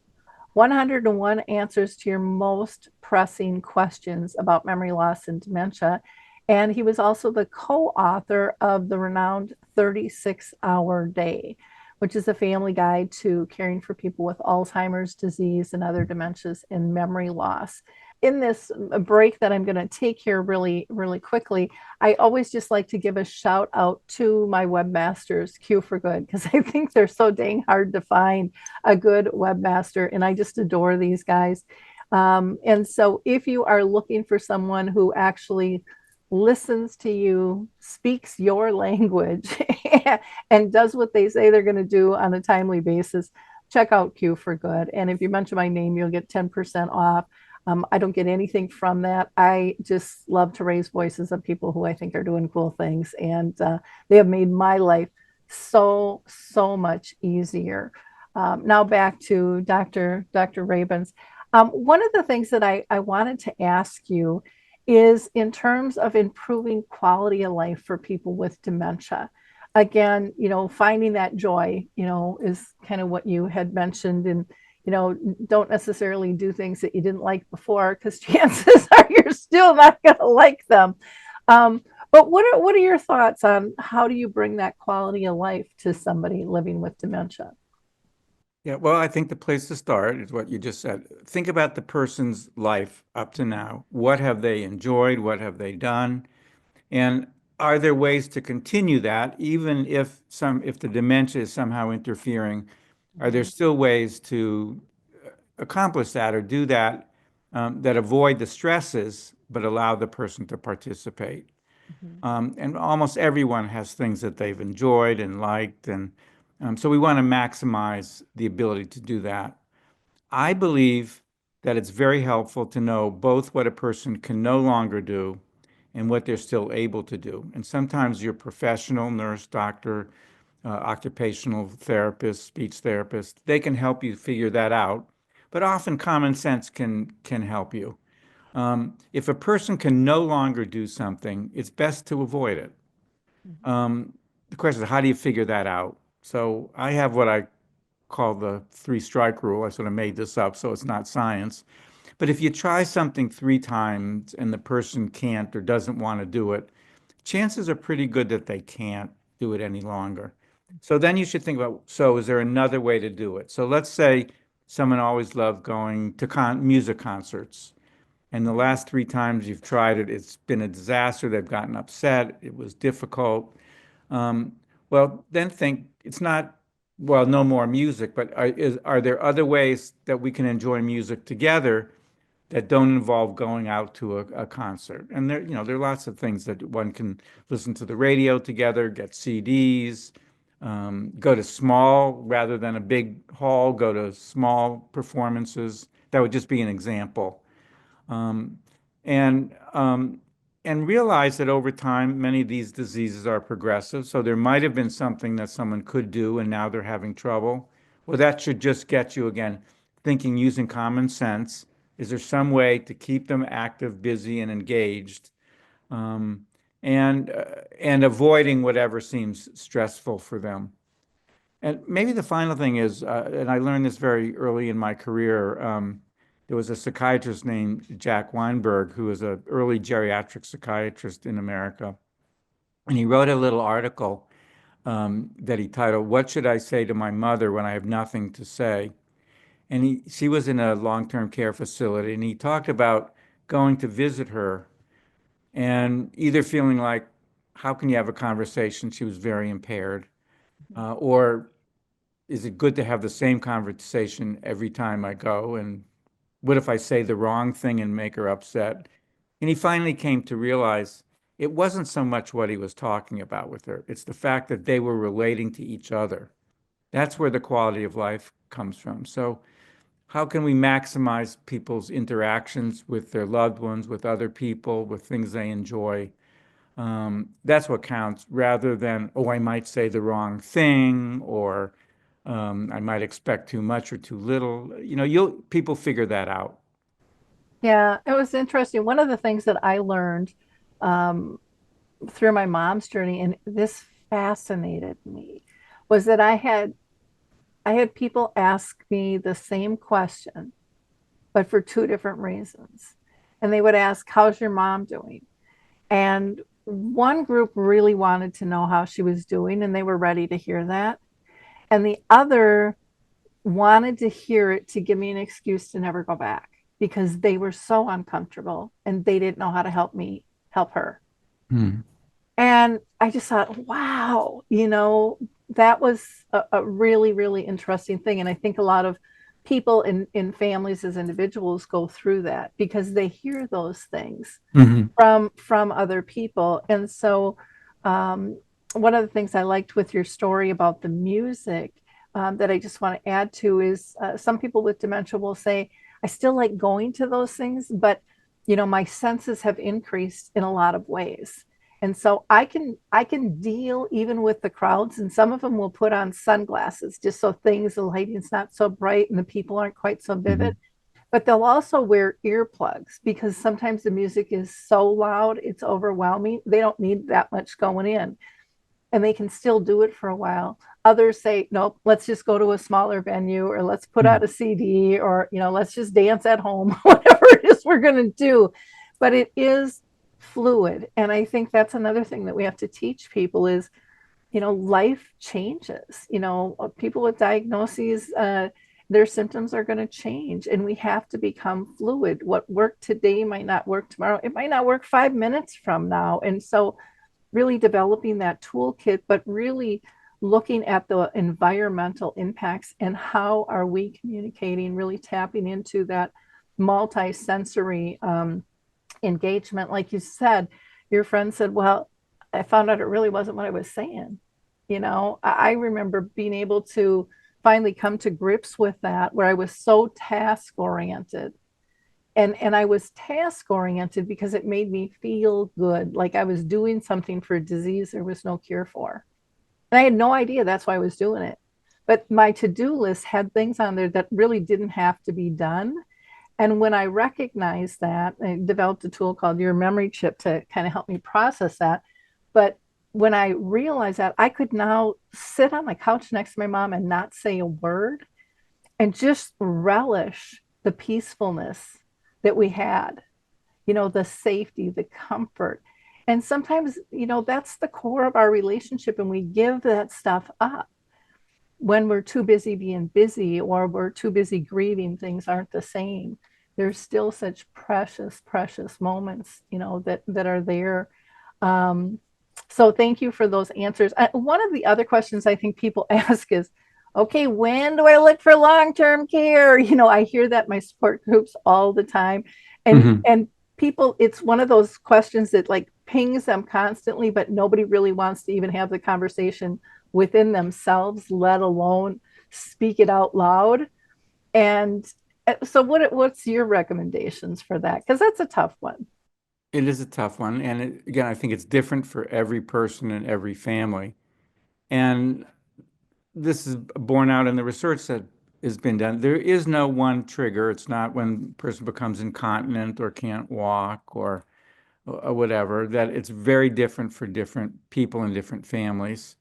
101 answers to your most pressing questions about memory loss and dementia. And he was also the co-author of the renowned 36-hour day, which is a family guide to caring for people with Alzheimer's disease and other dementias and memory loss. In this break that I'm going to take here really, really quickly, I always just like to give a shout out to my webmasters, Q for Good, because I think they're so dang hard to find a good webmaster, and I just adore these guys. And so, if you are looking for someone who actually listens to you, speaks your language, and does what they say they're going to do on a timely basis, check out Q for Good. And if you mention my name, you'll get 10% off. I don't get anything from that. I just love to raise voices of people who I think are doing cool things, and they have made my life so much easier. Now back to Dr. Rabins. One of the things that I wanted to ask you is in terms of improving quality of life for people with dementia. Again, finding that joy, is kind of what you had mentioned, and don't necessarily do things that you didn't like before, because chances are you're still not going to like them. But what are your thoughts on how do you bring that quality of life to somebody living with dementia? Yeah, well, I think the place to start is what you just said. Think about the person's life up to now. What have they enjoyed? What have they done? And are there ways to continue that, even if the dementia is somehow interfering? Are there still ways to accomplish that or do that that avoid the stresses but allow the person to participate? Mhm. And almost everyone has things that they've enjoyed and liked, and so we want to maximize the ability to do that. I believe that it's very helpful to know both what a person can no longer do and what they're still able to do. And sometimes your professional, nurse, doctor, occupational therapist, speech therapist, they can help you figure that out. But often common sense can help you. If a person can no longer do something, it's best to avoid it. Mhm. The question is, how do you figure that out? So I have what I call the three-strike rule. I sort of made this up, so it's not science. But if you try something three times and the person can't or doesn't want to do it, chances are pretty good that they can't do it any longer. So then you should think about, so is there another way to do it? So let's say someone always loved going to music concerts. And the last three times you've tried it, it's been a disaster. They've gotten upset. It was difficult. Um, well, then think it's not, well, no more music, but are there other ways that we can enjoy music together that don't involve going out to a concert. And there are lots of things that one can listen to the radio together, get CDs, go to small rather than a big hall, go to small performances. That would just be an example. Um, and um, and realize that over time, many of these diseases are progressive. So there might have been something that someone could do, and now they're having trouble. Well, that should just get you again thinking using common sense. Is there some way to keep them active, busy, and engaged, um, and avoiding whatever seems stressful for them? And maybe the final thing is, and I learned this very early in my career. There was a psychiatrist named Jack Weinberg, who was an early geriatric psychiatrist in America. And he wrote a little article that he titled, "What Should I Say to My Mother When I Have Nothing to Say?" And she was in a long-term care facility, and he talked about going to visit her and either feeling like, how can you have a conversation? She was very impaired. Or is it good to have the same conversation every time I go? And what if I say the wrong thing and make her upset? And he finally came to realize it wasn't so much what he was talking about with her. It's the fact that they were relating to each other. That's where the quality of life comes from. So how can we maximize people's interactions with their loved ones, with other people, with things they enjoy? That's what counts, rather than, oh, I might say the wrong thing, or I might expect too much or too little. People figure that out. Yeah, it was interesting. One of the things that I learned um, through my mom's journey, and this fascinated me, was that I had people ask me the same question, but for two different reasons. And they would ask, "How's your mom doing?" And one group really wanted to know how she was doing, and they were ready to hear that. And the other wanted to hear it to give me an excuse to never go back because they were so uncomfortable and they didn't know how to help me help her. Hmm. And I just thought, wow, that was a really, really interesting thing. And I think a lot of people in families as individuals go through that because they hear those things Hmm. from other people. And so um, one of the things I liked with your story about the music that I just want to add to is some people with dementia will say, I still like going to those things, but my senses have increased in a lot of ways. And so I can deal even with the crowds, and some of them will put on sunglasses just so the lighting's not so bright and the people aren't quite so vivid. Hmm. But they'll also wear earplugs because sometimes the music is so loud, it's overwhelming. They don't need that much going in, and they can still do it for a while. Others say, nope, let's just go to a smaller venue, or let's put out a CD, or let's just dance at home, whatever it is we're going to do. But it is fluid, and I think that's another thing that we have to teach people is life changes. People with diagnoses, their symptoms are going to change, and we have to become fluid. What worked today might not work tomorrow. It might not work 5 minutes from now. And so really developing that toolkit, but really looking at the environmental impacts and how are we communicating, really tapping into that multi-sensory engagement. Like you said, your friend said, well, I found out it really wasn't what I was saying. I remember being able to finally come to grips with that, where I was so task oriented. And I was task oriented because it made me feel good, like I was doing something for a disease there was no cure for. And I had no idea that's why I was doing it. But my to-do list had things on there that really didn't have to be done. And when I recognized that, I developed a tool called your memory chip to kind of help me process that. But when I realized that, I could now sit on the couch next to my mom and not say a word and just relish the peacefulness that we had, the safety, the comfort. And sometimes, that's the core of our relationship, and we give that stuff up when we're too busy being busy, or we're too busy grieving. Things aren't the same. There's still such precious, precious moments, that are there. So thank you for those answers. One of the other questions I think people ask is, okay, when do I look for long-term care? I hear that in my support groups all the time. Hmm. And people, it's one of those questions that like pings them constantly, but nobody really wants to even have the conversation within themselves, let alone speak it out loud. And so what's your recommendations for that? Because that's a tough one. It is a tough one. And again, I think it's different for every person and every family. And this is borne out in the research that has been done. There is no one trigger. It's not when a person becomes incontinent or can't walk or whatever, that it's very different for different people and different families.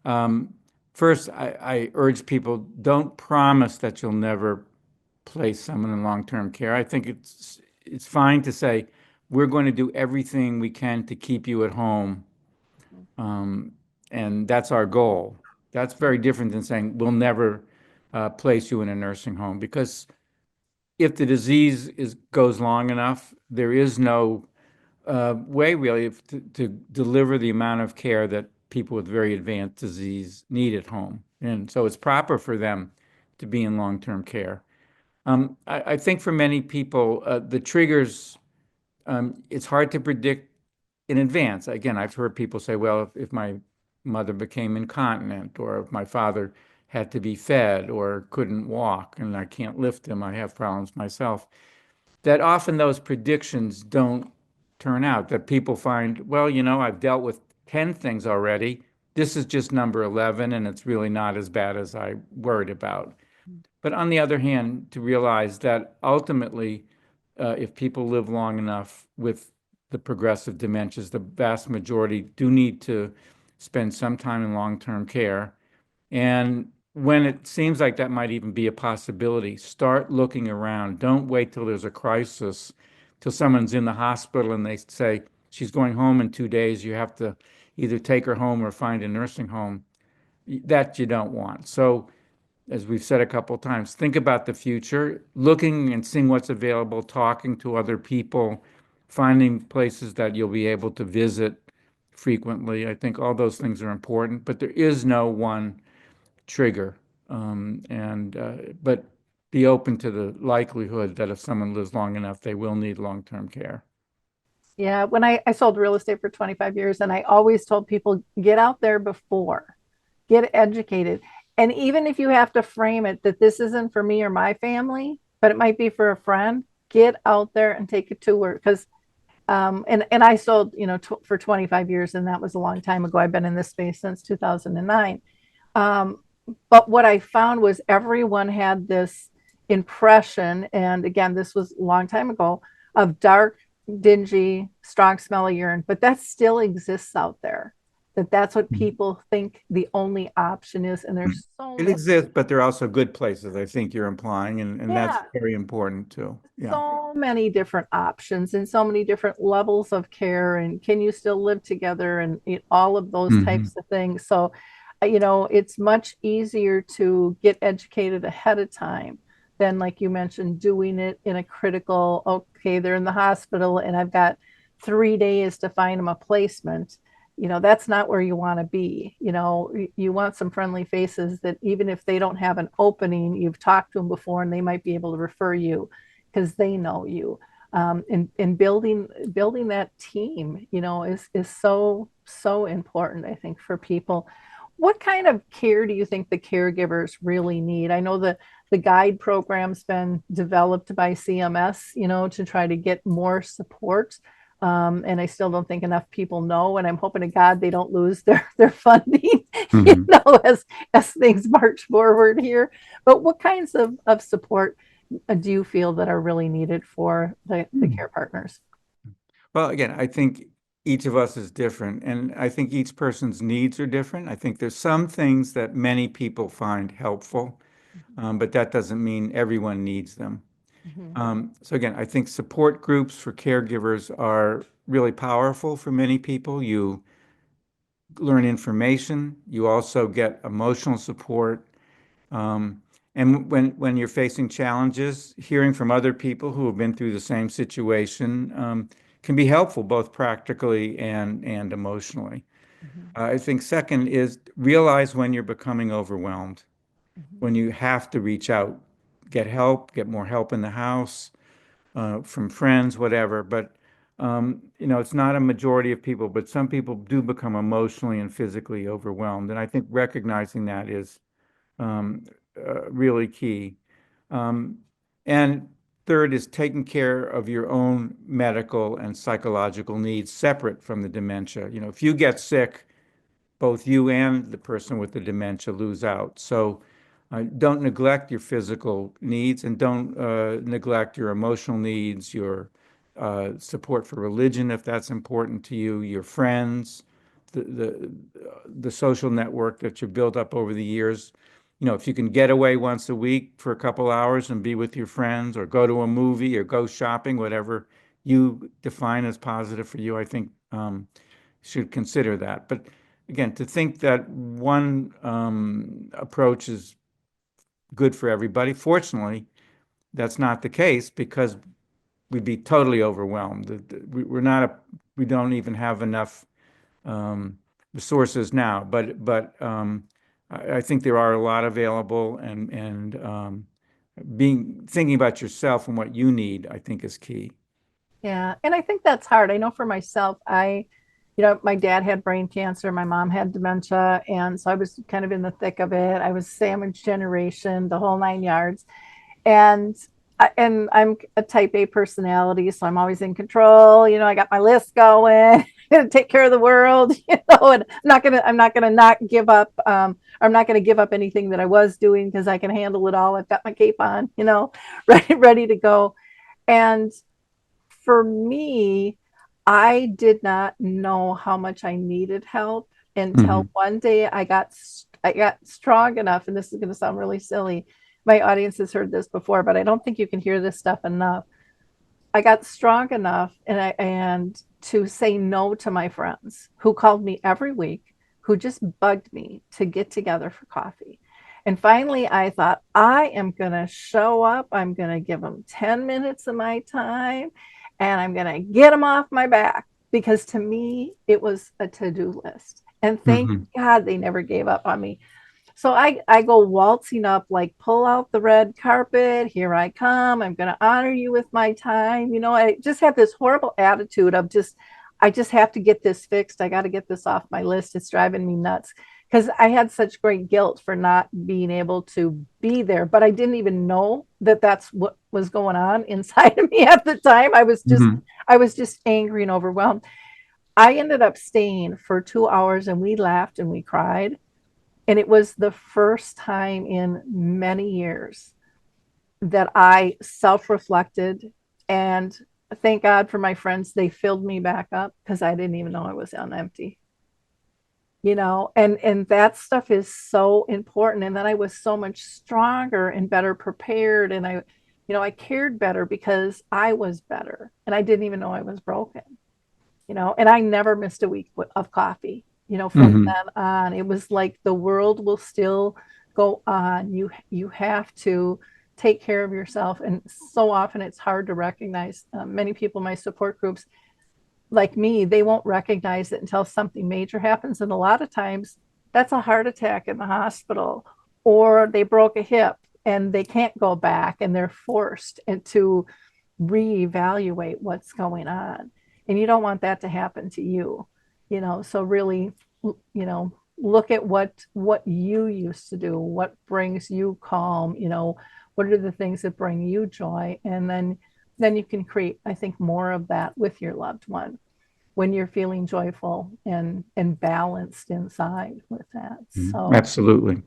Um, First, I urge people, don't promise that you'll never place someone in long-term care. I think it's fine to say, we're going to do everything we can to keep you at home. Um, and that's our goal. That's very different than saying we'll never place you in a nursing home, because if the disease goes long enough, there is no way really to deliver the amount of care that people with very advanced disease need at home. And so it's proper for them to be in long-term care. I think for many people, the triggers, it's hard to predict in advance. Again, I've heard people say, well, if my mother became incontinent, or if my father had to be fed or couldn't walk and I can't lift him, I have problems myself, that often those predictions don't turn out, that people find, well, I've dealt with 10 things already. This is just number 11, and it's really not as bad as I worried about. But on the other hand, to realize that ultimately, if people live long enough with the progressive dementias, the vast majority do need to spend some time in long-term care. And when it seems like that might even be a possibility, start looking around. Don't wait till there's a crisis, till someone's in the hospital and they say, she's going home in 2 days. You have to either take her home or find a nursing home. That you don't want. So as we've said a couple of times, think about the future, looking and seeing what's available, talking to other people, finding places that you'll be able to visit frequently. I think all those things are important, but there is no one trigger. But be open to the likelihood that if someone lives long enough, they will need long-term care. Yeah, when I sold real estate for 25 years, and I always told people, get out there before, get educated. And even if you have to frame it that this isn't for me or my family, but it might be for a friend, get out there and take a tour. Because and I sold, for 25 years, and that was a long time ago. I've been in this space since 2009. Um, but what I found was everyone had this impression, and again, this was a long time ago, of dark, dingy, strong smell of urine, but that still exists out there. That's what people think the only option is, and there's so It many. exists, but there are also good places, I think you're implying, and that's Yeah, very important too. Yeah. so many different options and so many different levels of care, and can you still live together, and all of those Hmm. types of things. So it's much easier to get educated ahead of time than, like you mentioned, doing it in a critical, okay, they're in the hospital and I've got 3 days to find them a placement. That's not where you want to be. You want some friendly faces that even if they don't have an opening, you've talked to them before and they might be able to refer you because they know you. And building that team, is so important, I think, for people. What kind of care do you think the caregivers really need? I know the guide program's been developed by CMS, to try to get more support. And I still don't think enough people know. And I'm hoping to God they don't lose their funding, Hmm. as things march forward here. But what kinds of support do you feel that are really needed for the care partners? Well, again, I think each of us is different, and I think each person's needs are different. I think there's some things that many people find helpful, but that doesn't mean everyone needs them. Mm-hmm. So again, I think support groups for caregivers are really powerful for many people. You learn information, you also get emotional support. Um, and when you're facing challenges, hearing from other people who have been through the same situation can be helpful, both practically and emotionally. Mm-hmm. I think second is realize when you're becoming overwhelmed. when you have to reach out, get help, get more help in the house, from friends, whatever. But it's not a majority of people, but some people do become emotionally and physically overwhelmed. And I think recognizing that is really key. And third is taking care of your own medical and psychological needs separate from the dementia. If you get sick, both you and the person with the dementia lose out. So don't neglect your physical needs, and don't neglect your emotional needs, your support for religion, if that's important to you, your friends, the social network that you built up over the years. If you can get away once a week for a couple hours and be with your friends, or go to a movie, or go shopping, whatever you define as positive for you, I think should consider that. But again, to think that one approach is good for everybody, fortunately, that's not the case, because we'd be totally overwhelmed. We don't even have enough resources now. But I think there are a lot available, and thinking about yourself and what you need, I think, is key. Yeah. And I think that's hard. I know for myself, my dad had brain cancer, my mom had dementia. And so I was kind of in the thick of it. I was sandwich generation, the whole 9 yards. And and I'm a type A personality, so I'm always in control. I got my list going, gonna take care of the world, and I'm not gonna not give up. I'm not gonna give up anything that I was doing, because I can handle it all. I've got my cape on, ready to go. And for me, I did not know how much I needed help until one day I got strong enough, and this is going to sound really silly. My audience has heard this before, but I don't think you can hear this stuff enough. I got strong enough and to say no to my friends who called me every week, who just bugged me to get together for coffee. And finally, I thought, I am going to show up. I'm going to give them 10 minutes of my time, and I'm going to get them off my back, because to me, it was a to-do list. And thank God they never gave up on me. So I go waltzing up, like, pull out the red carpet. Here I come. I'm going to honor you with my time. I just had this horrible attitude of I just have to get this fixed. I got to get this off my list. It's driving me nuts, because I had such great guilt for not being able to be there. But I didn't even know that that's what was going on inside of me at the time. I was just angry and overwhelmed. I ended up staying for 2 hours, and we laughed and we cried. And it was the first time in many years that I self-reflected, and thank God for my friends. They filled me back up, because I didn't even know I was on empty, and that stuff is so important. And then I was so much stronger and better prepared. And I cared better, because I was better, and I didn't even know I was broken, and I never missed a week of coffee. From then on, it was like the world will still go on. You have to take care of yourself. And so often it's hard to recognize. Many people in my support groups, like me, they won't recognize it until something major happens. And a lot of times that's a heart attack in the hospital, or they broke a hip and they can't go back, and they're forced to reevaluate what's going on. And you don't want that to happen to you. So really, look at what you used to do, what brings you calm, what are the things that bring you joy, and then you can create, I think, more of that with your loved one when you're feeling joyful and balanced inside with that. So Absolutely.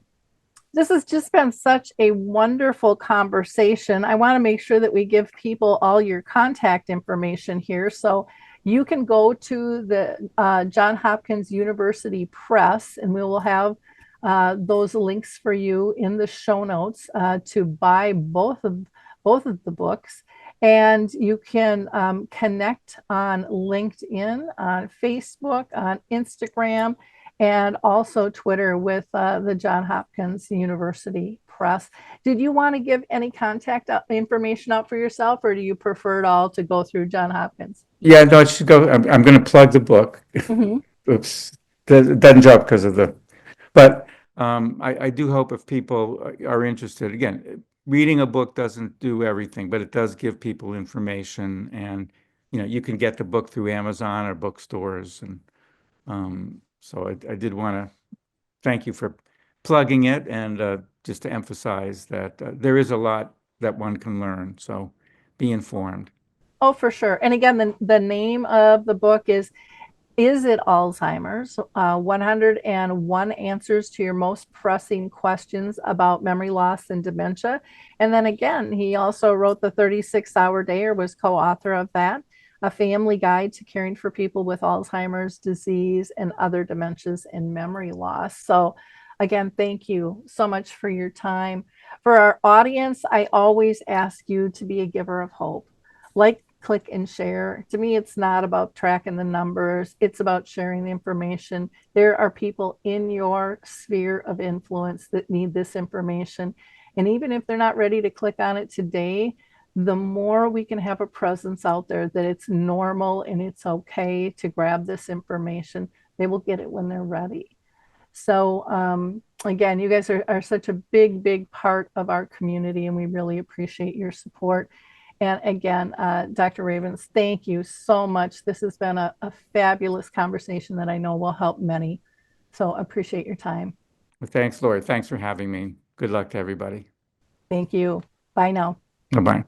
this has just been such a wonderful conversation. I want to make sure that we give people all your contact information here. So you can go to the Johns Hopkins University Press, and we will have those links for you in the show notes to buy both of the books. And you can connect on LinkedIn, on Facebook, on Instagram, and also Twitter with the Johns Hopkins University Press. Did you want to give any contact information out for yourself, or do you prefer it all to go through Johns Hopkins? Yeah, no, it should go. I'm going to plug the book. Oops, it doesn't jump because of but I do hope if people are interested, again, reading a book doesn't do everything, but it does give people information, and you can get the book through Amazon or bookstores, and so I did want to thank you for plugging it, and just to emphasize that there is a lot that one can learn. So be informed. Oh, for sure. And again, the name of the book is It Alzheimer's? 101 Answers to Your Most Pressing Questions About Memory Loss and Dementia. And then again, he also wrote The 36-Hour Day, or was co-author of that, A Family Guide to Caring for People with Alzheimer's Disease and Other Dementias and Memory Loss. So again, thank you so much for your time. For our audience, I always ask you to be a giver of hope. Like, click, and share. To me, it's not about tracking the numbers, it's about sharing the information. There are people in your sphere of influence that need this information. And even if they're not ready to click on it today, the more we can have a presence out there that it's normal and it's okay to grab this information, they will get it when they're ready. So again, you guys are such a big part of our community, and we really appreciate your support. And again, Dr. Rabins, thank you so much. This has been a fabulous conversation that I know will help many. So appreciate your time. Well, thanks, Lori. Thanks for having me. Good luck to everybody. Thank you. Bye now. Bye-bye.